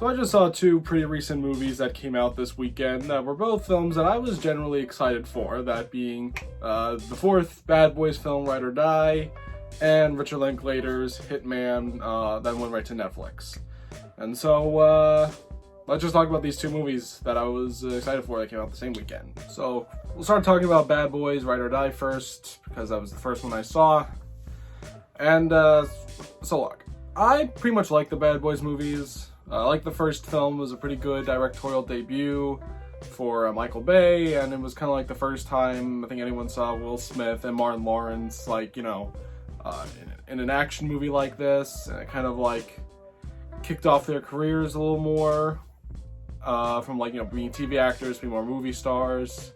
So I just saw two pretty recent movies that came out this weekend that were both films that I was generally excited for, that being the fourth Bad Boys film, Ride or Die, and Richard Linklater's Hitman that went right to Netflix. And so let's just talk about these two movies that I was excited for that came out the same weekend. So we'll start talking about Bad Boys, Ride or Die first, because that was the first one I saw. And so look, I pretty much like the Bad Boys movies. I like the first film. It was a pretty good directorial debut for Michael Bay, and it was kind of like the first time I think anyone saw Will Smith and Martin Lawrence, like, you know, in an action movie like this, and it kind of like kicked off their careers a little more, from like, you know, being TV actors, being more movie stars.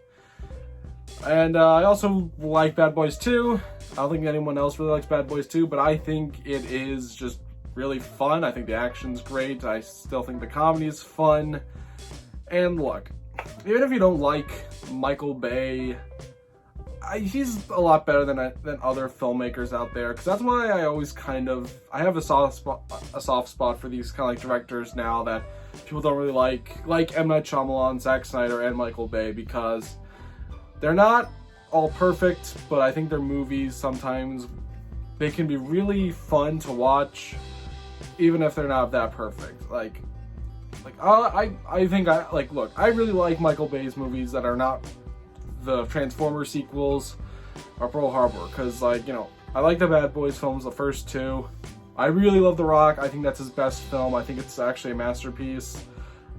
And I also like Bad Boys 2. I don't think anyone else really likes Bad Boys 2, but I think it is just really fun. I think the action's great. I still think the comedy's fun. And look, even if you don't like Michael Bay, he's a lot better than other filmmakers out there, because that's why I always I have a soft spot for these kind of like directors now that people don't really like M. Night Shyamalan, Zack Snyder, and Michael Bay, because they're not all perfect, but I think their movies sometimes, they can be really fun to watch, even if they're not that perfect. I really like Michael Bay's movies that are not the Transformers sequels or Pearl Harbor, because, like, you know, I like the Bad Boys films, the first two. I really love The Rock. I think that's his best film. I think it's actually a masterpiece.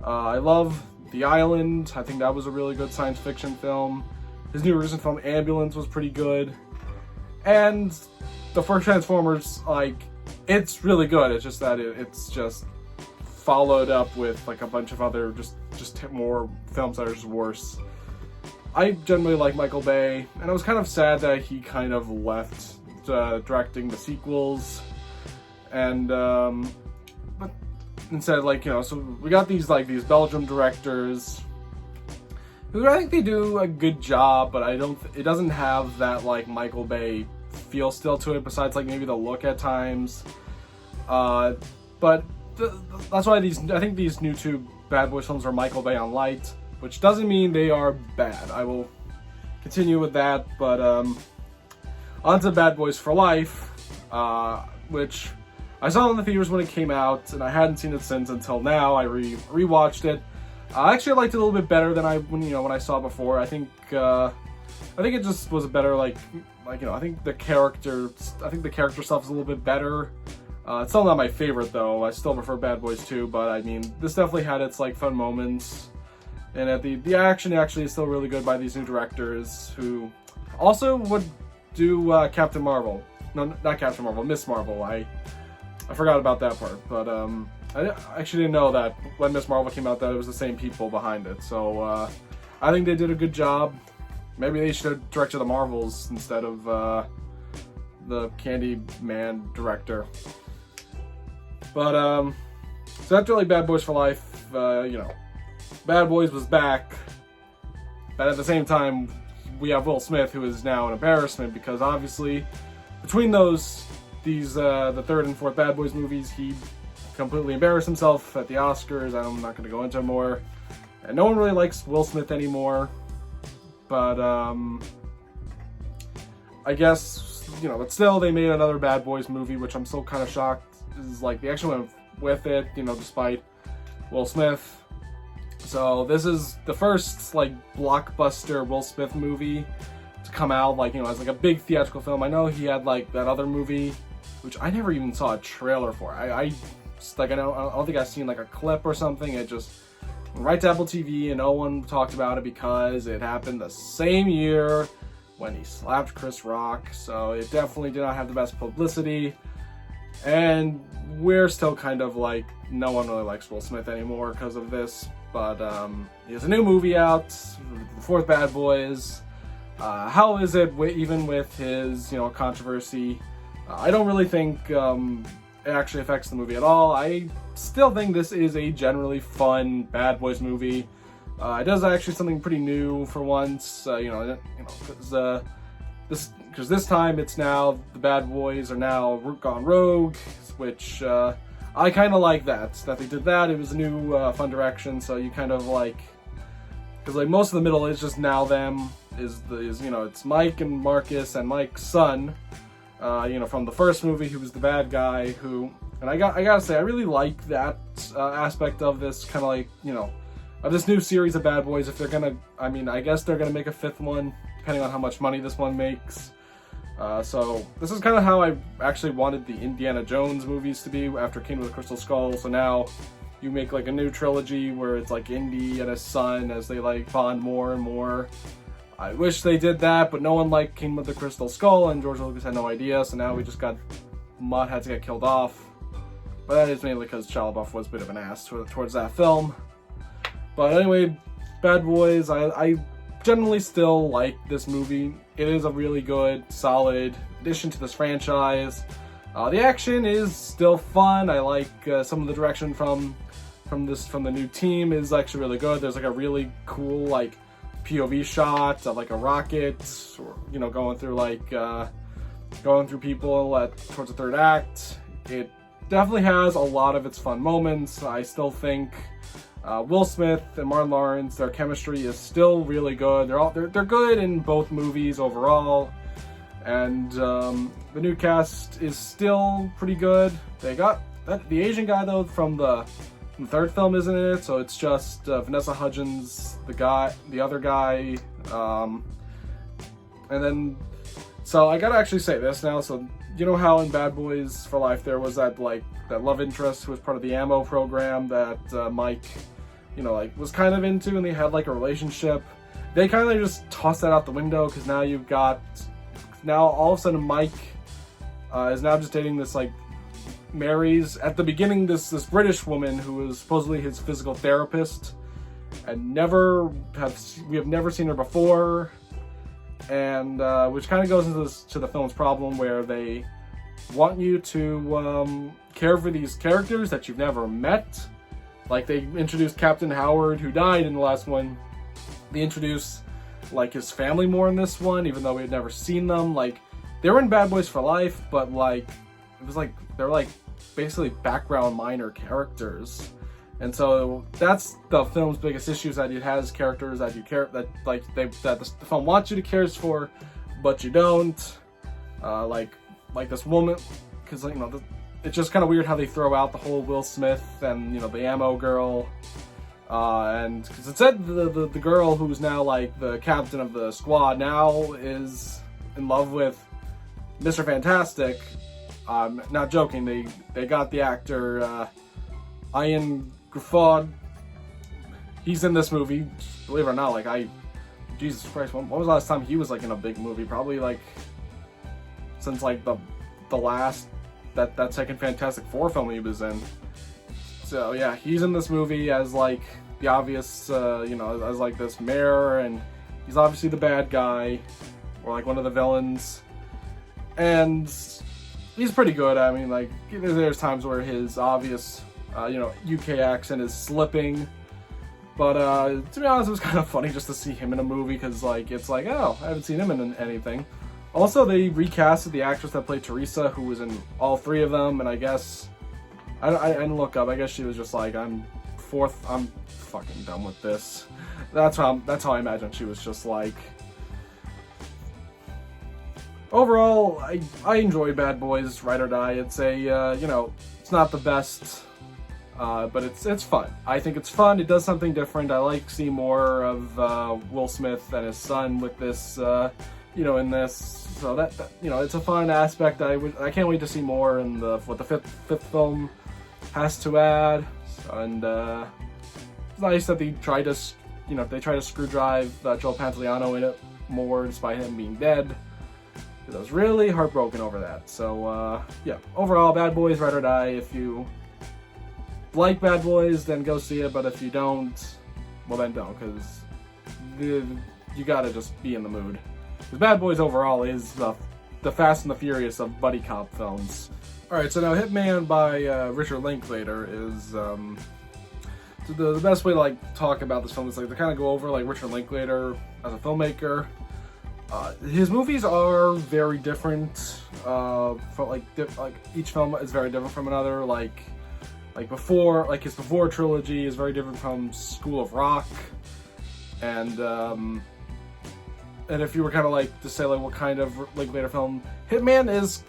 I love The Island. I think that was a really good science fiction film. His new recent film, Ambulance, was pretty good. And the first Transformers, like, it's really good. It's just that it's just followed up with like a bunch of other just more films that are just worse. I generally like Michael Bay, and I was kind of sad that he kind of left directing the sequels, and but instead, like, you know, so we got these Belgium directors who I think they do a good job, but it doesn't have that like Michael Bay feel still to it, besides like maybe the look at times. But that's why I think these new two Bad Boys films are Michael Bay on light, which doesn't mean they are bad. I will continue with that, but on to Bad Boys for Life, which I saw in the theaters when it came out, and I hadn't seen it since until now. I rewatched it. I actually liked it a little bit better than when I saw it before. I think it just was a better I think the character stuff is a little bit better. It's still not my favorite though. I still prefer Bad Boys 2, but I mean, this definitely had its like fun moments, and the action actually is still really good by these new directors, who also would do Captain Marvel. No, not Captain Marvel, Miss Marvel. I forgot about that part, but I actually didn't know that when Miss Marvel came out that it was the same people behind it. So I think they did a good job. Maybe they should have directed the Marvels instead of the Candyman director. But so after like Bad Boys for Life, you know, Bad Boys was back, but at the same time we have Will Smith, who is now an embarrassment, because obviously between the third and fourth Bad Boys movies, he completely embarrassed himself at the Oscars. I'm not going to go into it more, and no one really likes Will Smith anymore. But I guess, you know, but still they made another Bad Boys movie, which I'm still kind of shocked is like they actually went with it, you know, despite Will Smith. So this is the first like blockbuster Will Smith movie to come out, like, you know, as like a big theatrical film. I know he had like that other movie, which I never even saw a trailer for. I don't think I've seen like a clip or something. It just went right to Apple TV, and no one talked about it because it happened the same year when he slapped Chris Rock. So it definitely did not have the best publicity. And we're still kind of like, no one really likes Will Smith anymore because of this. But he has a new movie out, the fourth Bad Boys. How is it even with his, you know, controversy? I don't really think it actually affects the movie at all. I still think this is a generally fun Bad Boys movie. It does actually something pretty new for once, because this time it's now the Bad Boys are now gone rogue, which I I kind of like that they did that. It was a new fun direction, so you kind of like, because like most of the middle is just now them is you know, it's Mike and Marcus and Mike's son, you know, from the first movie, who was the bad guy, who, and I gotta say, I really like that aspect of this, kind of like, you know, of this new series of Bad Boys. If they're gonna, I mean, I guess they're gonna make a 5th one, depending on how much money this one makes. So this is kind of how I actually wanted the Indiana Jones movies to be after Kingdom of the Crystal Skull. So now you make like a new trilogy where it's like Indy and his son as they like bond more and more. I wish they did that, but no one liked Kingdom of the Crystal Skull, and George Lucas had no idea, so now we just got Mutt had to get killed off. But that is mainly because Shia LaBeouf was a bit of an ass towards that film. But anyway, Bad Boys, I generally still like this movie. It is a really good, solid addition to this franchise. The action is still fun. I like some of the direction from the new team is actually really good. There's like a really cool like POV shot of like a rocket, or, you know, going through people towards the 3rd act. It definitely has a lot of its fun moments. I still think Will Smith and Martin Lawrence, their chemistry is still really good. They're good in both movies overall, and the new cast is still pretty good. They got the Asian guy though from the 3rd film isn't in it, so it's just Vanessa Hudgens, the other guy, and then, so I gotta actually say this now. So you know how in Bad Boys for Life there was that love interest who was part of the ammo program that Mike, you know, like was kind of into, and they had like a relationship. They kind of just tossed that out the window, because now all of a sudden Mike is now just dating this like marries at the beginning this British woman who was supposedly his physical therapist, and we have never seen her before, and which kind of goes into the film's problem, where they want you to care for these characters that you've never met. Like they introduced Captain Howard, who died in the last one. They introduced like his family more in this one, even though we had never seen them. Like they were in Bad Boys for Life, but like it was like they're like basically background minor characters. And so that's the film's biggest issue, is that it has characters that you care, that the film wants you to care for, but you don't. Like this woman, because like, you know, it's just kind of weird how they throw out the whole Will Smith and, you know, the ammo girl, and because it said the girl who's now like the captain of the squad now is in love with Mr. Fantastic. I'm not joking. They got the actor Ian Griffith. He's in this movie. Believe it or not, like Jesus Christ, when was the last time he was like in a big movie? Probably like since like the last that second Fantastic Four film he was in. So yeah, he's in this movie as like the obvious, you know, as like this mayor, and he's obviously the bad guy, or like one of the villains, and he's pretty good. I mean, like there's times where his obvious, you know, UK accent is slipping, but to be honest, it was kind of funny just to see him in a movie, because like it's like, oh, I haven't seen him in anything. Also, they recasted the actress that played Teresa, who was in all 3 of them, and I guess I didn't look up. I guess she was just like, I'm fucking done with this. That's how I imagine she was just like. Overall, I enjoy Bad Boys, Ride or Die. It's a you know, it's not the best, but it's fun. I think it's fun. It does something different. I like seeing more of Will Smith and his son with this, you know, in this. So that you know, it's a fun aspect. I can't wait to see more in what the fifth film has to add. And it's nice that they try to screw drive Joe Pantoliano in it more, despite him being dead. Because I was really heartbroken over that. So yeah, overall, Bad Boys, Ride or Die. If you like Bad Boys, then go see it. But if you don't, well then don't, because you gotta just be in the mood. Because Bad Boys overall is the Fast and the Furious of buddy cop films. Alright, so now Hitman by Richard Linklater is the best way to like talk about this film is like to kind of go over like Richard Linklater as a filmmaker. His movies are very different. From like each film is very different from another. Like like his before trilogy is very different from School of Rock, and if you were kind of like to say like what kind of Linklater film, Hitman is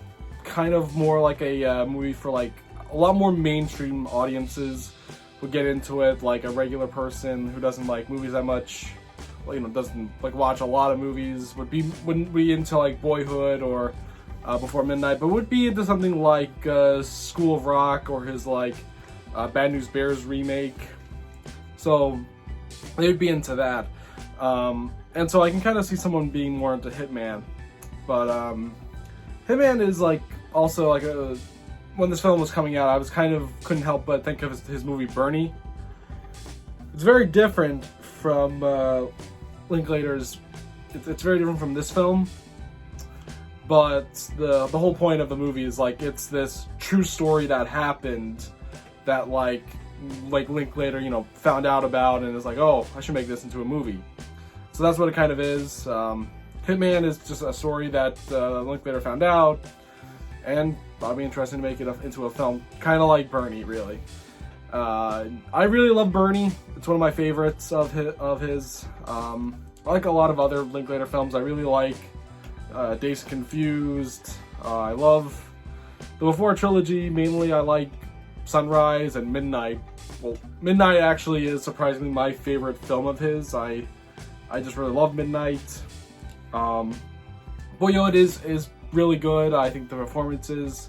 kind of more like a movie for like a lot more mainstream audiences would get into it. Like a regular person who doesn't like movies that much, well, you know, doesn't like watch a lot of movies, wouldn't be into like Boyhood or Before Midnight, but would be into something like School of Rock or his like Bad News Bears remake. So they'd be into that. And so I can kind of see someone being more into Hitman. But Hitman is like also like when this film was coming out, I was kind of couldn't help but think of his movie Bernie. It's very different from Linklater's. It's very different from this film. But the whole point of the movie is like it's this true story that happened that like Linklater, you know, found out about and is like, oh, I should make this into a movie. So that's what it kind of is. Hitman is just a story that Linklater found out, and I'll be interested to make it into a film, kind of like Bernie, really. I really love Bernie. It's one of my favorites of his. I like a lot of other Linklater films. I really like Dazed and Confused. I love the Before trilogy. Mainly, I like Sunrise and Midnight. Well, Midnight actually is surprisingly my favorite film of his. I just really love Midnight. Boyhood is really good. I think the performances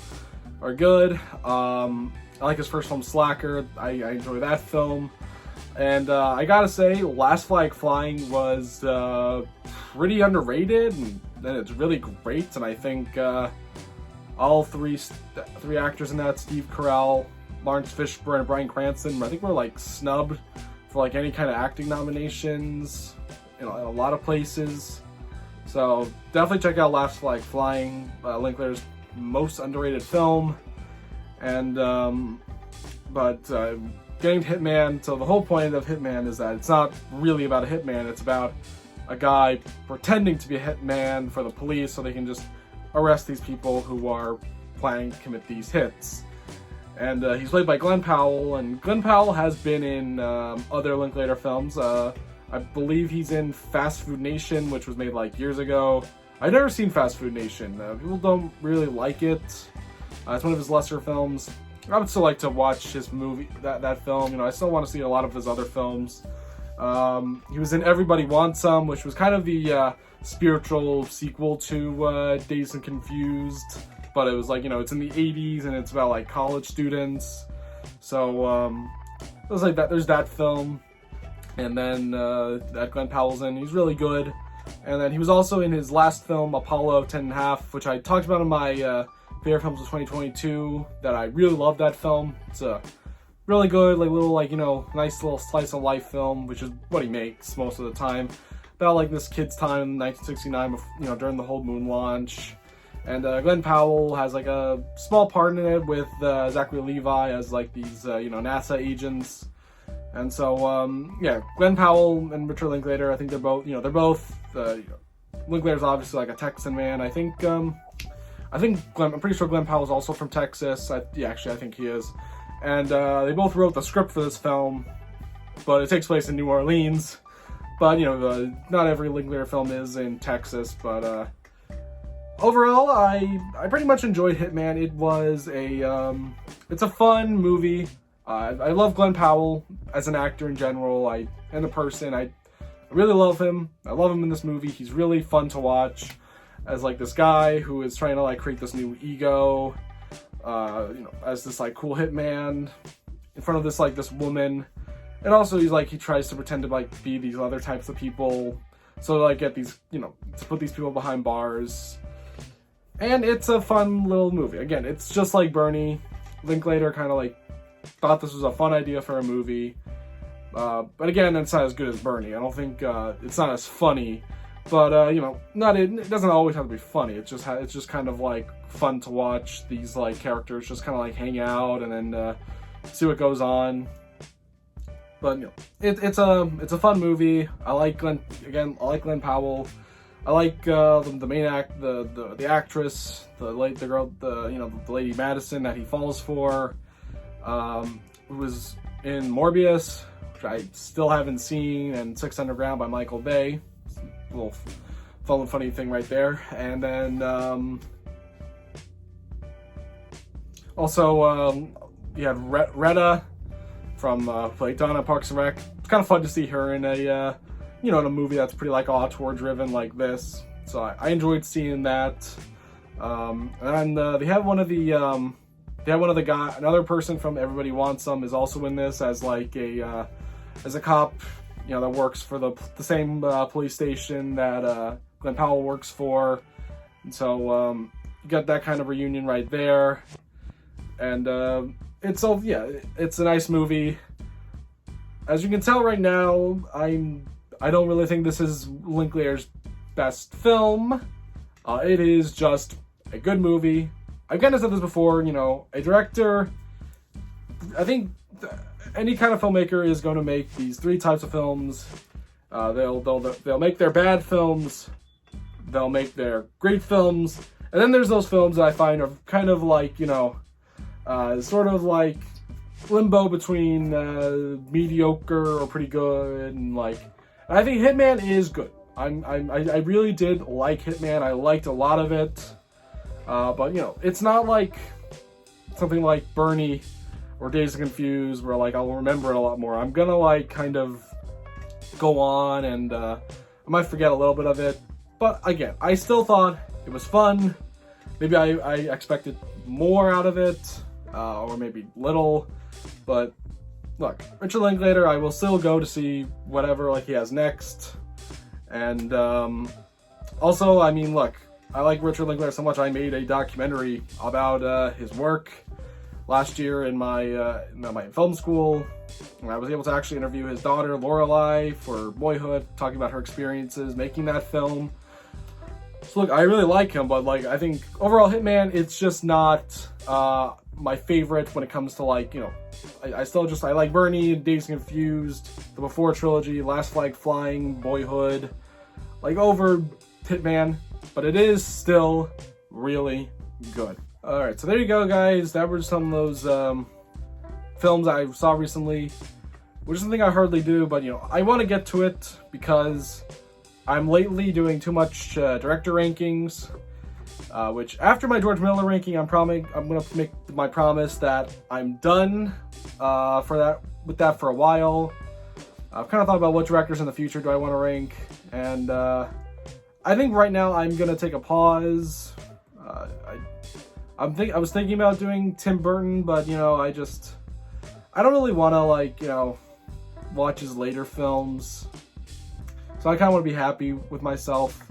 are good. I like his first film, Slacker. I enjoy that film. And I gotta say, Last Flag Flying was pretty underrated, and it's really great. And I think all three actors in that, Steve Carell, Lawrence Fishburne, and Bryan Cranston, I think were like snubbed for like any kind of acting nominations, you know, in a lot of places. So definitely check out Last Flag Flying, Linklater's most underrated film. And getting to Hitman, so the whole point of Hitman is that it's not really about a hitman, it's about a guy pretending to be a hitman for the police so they can just arrest these people who are planning to commit these hits. And he's played by Glenn Powell, and Glenn Powell has been in other Linklater films. I believe he's in Fast Food Nation, which was made like years ago. I've never seen Fast Food Nation. People don't really like it. It's one of his lesser films. I would still like to watch his movie, that film. You know, I still want to see a lot of his other films. He was in Everybody Wants Some, which was kind of the spiritual sequel to Dazed and Confused. But it was like, you know, it's in the 80s and it's about like college students. So it was like that. There's that film. And then that Glenn Powell's in. He's really good. And then he was also in his last film, Apollo 10.5, which I talked about in my favorite films of 2022. That I really love that film. It's a really good, like little, like, you know, nice little slice of life film, which is what he makes most of the time. About like this kid's time in 1969, you know, during the whole moon launch. And Glenn Powell has like a small part in it with Zachary Levi as like these, you know, NASA agents. And so, yeah, Glenn Powell and Richard Linklater, I think they're both, you know, Linklater's obviously like a Texan man. I'm pretty sure Glenn Powell's also from Texas. Actually, I think he is. And they both wrote the script for this film, but it takes place in New Orleans. But, you know, not every Linklater film is in Texas, but overall, I pretty much enjoyed Hitman. It was it's a fun movie. I love Glenn Powell as an actor in general, and a person. I really love him. I love him in this movie. He's really fun to watch as like this guy who is trying to like create this new ego, you know, as this like cool hitman in front of this woman. And also he tries to pretend to like be these other types of people, so to like get these, you know, to put these people behind bars. And it's a fun little movie. Again, it's just like Bernie. Linklater kind of like thought this was a fun idea for a movie, but again, it's not as good as Bernie. I don't think it's not as funny, but you know, it doesn't always have to be funny. It's just kind of like fun to watch these like characters just kind of like hang out and then see what goes on. But you know, it's a fun movie. I like Glenn Powell. I like the main the actress, the lady Madison that he falls for. who was in Morbius, which I still haven't seen, and Six Underground by Michael Bay. A little fun and funny thing right there. And then also you had Retta from played Donna Parks and Rec. It's kind of fun to see her in a in a movie that's pretty like auteur driven like this. So I enjoyed seeing that. And they have one of the another person from Everybody Wants Some is also in this as like as a cop, that works for the same police station that Glenn Powell works for. And so you got that kind of reunion right there. And it's a nice movie. As you can tell right now, I don't really think this is Linklater's best film. It is just a good movie. I've kind of said this before, a director, I think any kind of filmmaker is going to make these three types of films. They'll make their bad films, they'll make their great films, and then there's those films that I find are kind of like, sort of like limbo between mediocre or pretty good, and I think Hitman is good. I really did like Hitman. I liked a lot of it, but it's not like something like Bernie or Dazed and Confused where I'll remember it a lot more. I'm gonna kind of go on and I might forget a little bit of it, but again, I still thought it was fun. Maybe I expected more out of it, or maybe little, but look, Richard Linklater, I will still go to see whatever he has next. And also, I mean, look, I like Richard Linklater so much I made a documentary about his work last year in my film school. And I was able to actually interview his daughter Lorelai for Boyhood, talking about her experiences making that film. So look, I really like him, but I think overall Hitman, it's just not my favorite when it comes to I like Bernie, Dazed and Confused, the Before trilogy, Last Flag Flying, Boyhood, over Hitman, but it is still really good. Alright, so there you go, guys. That were some of those films I saw recently, which is something I hardly do, but I want to get to it because I'm lately doing too much director rankings. Which after my George Miller ranking, I'm gonna make my promise that I'm done with that for a while. I've kind of thought about what directors in the future do I want to rank, and I think right now I'm gonna take a pause. I was thinking about doing Tim Burton, but I don't really want to watch his later films, so I kind of want to be happy with myself.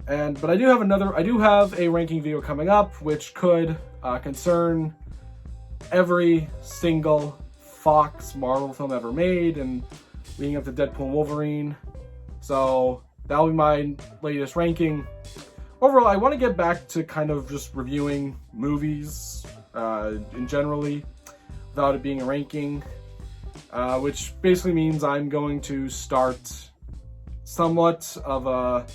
But I do have a ranking video coming up, which could concern every single Fox Marvel film ever made, and leading up to Deadpool and Wolverine. So that'll be my latest ranking. Overall, I want to get back to kind of just reviewing movies in generally, without it being a ranking, which basically means I'm going to start somewhat of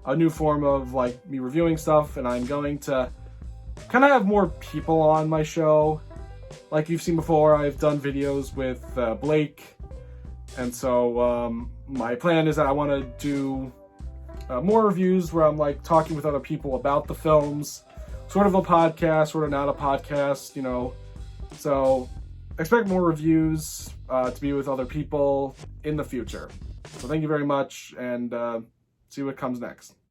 a new form of me reviewing stuff, and I'm going to kind of have more people on my show. Like you've seen before, I've done videos with Blake, and so my plan is that I want to do more reviews where I'm talking with other people about the films, sort of a podcast, sort of not a podcast, so expect more reviews to be with other people in the future. So thank you very much, and see what comes next.